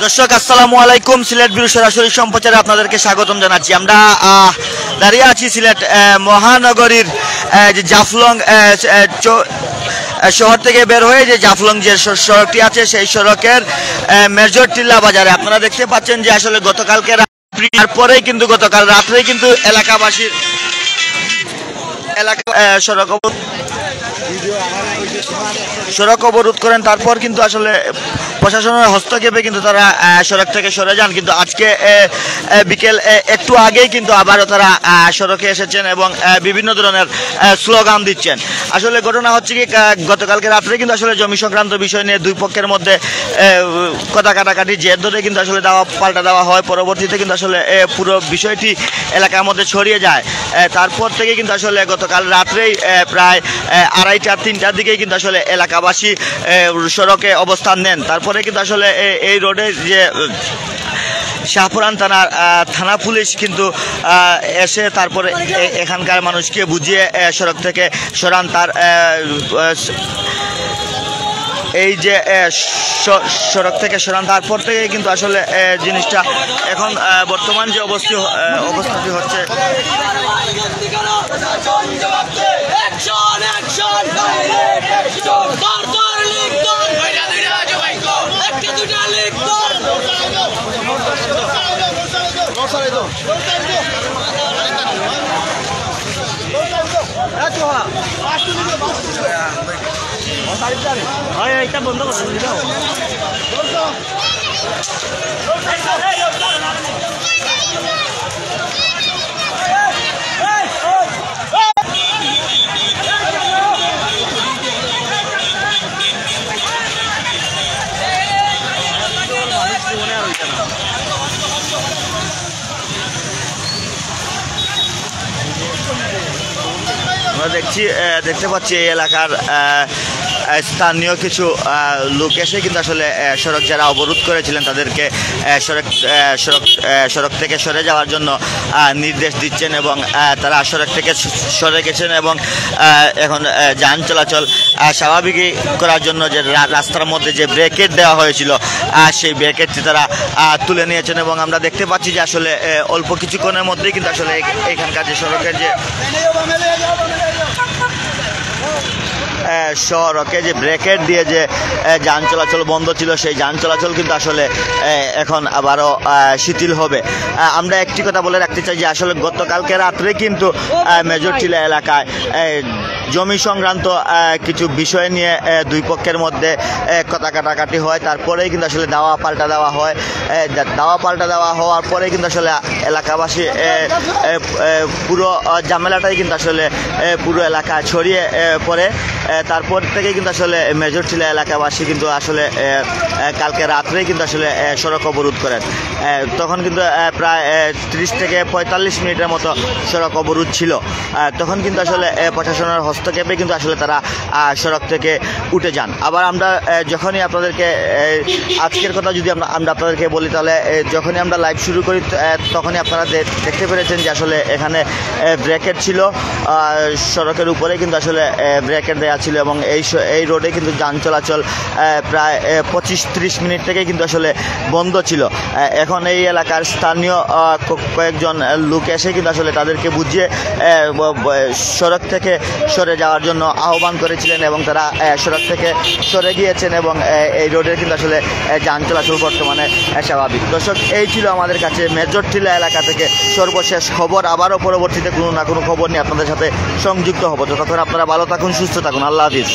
দর্শক আসসালামু আলাইকুম। সিলেট ব্যুরো সরাসরি সম্প্রচারে আপনাদেরকে স্বাগতম জানাচ্ছি। আমরা দাঁড়িয়ে আছি সিলেট মহানগরীর যে জাফলং শহর থেকে বের হয়ে যে জাফলং যে সড়কটি আছে সেই সড়কের মেজর টিল্লা বাজারে আপনারা দেখতে পাচ্ছেন যে আসলে গতকালকে তারপরেই কিন্তু গতকাল রাত্রেই কিন্তু এলাকাবাসীর সড়ক অবরোধ করেন। তারপর কিন্তু আসলে প্রশাসনের হস্তক্ষেপে কিন্তু তারা সড়ক থেকে সরে যান। কিন্তু আজকে বিকেল একটু আগেই কিন্তু আবারও তারা সড়কে এসেছেন এবং বিভিন্ন ধরনের স্লোগান দিচ্ছেন। আসলে ঘটনা হচ্ছে কি, গতকালকে রাত্রে কিন্তু আসলে জমি সংক্রান্ত বিষয় নিয়ে দুই পক্ষের মধ্যে কথা কাটাকাটি জের ধরে কিন্তু আসলে পাল্টা দেওয়া হয়। পরবর্তীতে কিন্তু আসলে পুরো বিষয়টি এলাকার মধ্যে ছড়িয়ে যায়। তারপর থেকে কিন্তু আসলে গতকাল রাত্রেই প্রায় 2:30-3টার দিকে কিন্তু আসলে এলাকাবাসী সড়কে অবস্থান নেন। তারপরে কিন্তু আসলে এই রোডে যে শাহপুরান থানা পুলিশ কিন্তু এসে তারপরে এখানকার মানুষকে বুঝিয়ে সড়ক থেকে সরান। তার এই যে সড়ক থেকে সরান, তারপর থেকে কিন্তু আসলে জিনিসটা এখন বর্তমান যে অবস্থাটি হচ্ছে বন্ধ আমরা দেখতে পাচ্ছি এই এলাকার স্থানীয় কিছু লোক এসে কিন্তু আসলে সড়ক যারা অবরোধ করেছিলেন তাদেরকে সড়ক থেকে সরে যাওয়ার জন্য নির্দেশ দিচ্ছেন এবং তারা সড়ক থেকে সরে গেছেন এবং এখন যান চলাচল স্বাভাবিক করার জন্য যে রাস্তার মধ্যে যে ব্রেকেট দেওয়া হয়েছিল সেই ব্রেকেটটি তারা তুলে নিয়েছেন। এবং আমরা দেখতে পাচ্ছি যে আসলে অল্প কিছুক্ষণের মধ্যেই কিন্তু আসলে এখানকার যে সড়কের যে সড়কে যে ব্রেকেট দিয়ে যে যান চলাচল বন্ধ ছিল সেই যান চলাচল কিন্তু আসলে এখন আবারও শিথিল হবে। আমরা একটি কথা বলে রাখতে চাই যে আসলে গতকালকে রাত্রে কিন্তু মেজর টিলা এলাকায় জমি সংক্রান্ত কিছু বিষয় নিয়ে দুই পক্ষের মধ্যে কথা কাটাকাটি হয়। তারপরেই কিন্তু আসলে দাওয়া পাল্টা দেওয়া হয়। দাওয়া পাল্টা দেওয়া হওয়ার পরে কিন্তু আসলে এলাকাবাসী পুরো ঝামেলাটাই কিন্তু আসলে পুরো এলাকা ছড়িয়ে পড়ে। তারপর থেকে কিন্তু আসলে মেজর টিলা এলাকাবাসী কিন্তু আসলে কালকে রাত্রেই কিন্তু আসলে সড়ক অবরোধ করেন। তখন কিন্তু প্রায় 30 থেকে 45 মিনিটের মতো সড়ক অবরোধ ছিল। তখন কিন্তু আসলে প্রশাসনের হস্তক্ষেপে কিন্তু আসলে তারা সড়ক থেকে উঠে যান। আবার আমরা যখনই আপনাদেরকে আজকের কথা যদি আমরা আপনাদেরকে বলি, তাহলে যখনই আমরা লাইভ শুরু করি তখনই আপনারা দেখতে পেরেছেন যে আসলে এখানে ব্রেকেট ছিল, সড়কের উপরে কিন্তু আসলে ব্রেকেট দেওয়া ছিল এবং এই রোডে কিন্তু যান চলাচল প্রায় 25-30 মিনিট থেকে কিন্তু আসলে বন্ধ ছিল। এখন এই এলাকার স্থানীয় কয়েকজন লোক এসে কিন্তু আসলে তাদেরকে বুঝিয়ে সড়ক থেকে সরে যাওয়ার জন্য আহ্বান করেছিলেন এবং তারা সড়ক থেকে সরে গিয়েছেন এবং এই রোডের কিন্তু আসলে যান চলাচল বর্তমানে স্বাভাবিক। দর্শক, এই ছিল আমাদের কাছে মেজর টিলা এলাকা থেকে সর্বশেষ খবর। আবারও পরবর্তীতে কোনো না কোনো খবর নিয়ে আপনাদের সাথে সংযুক্ত হব। ততক্ষণ আপনারা ভালো থাকুন, সুস্থ থাকুন। আল্লাহ হাফিজ।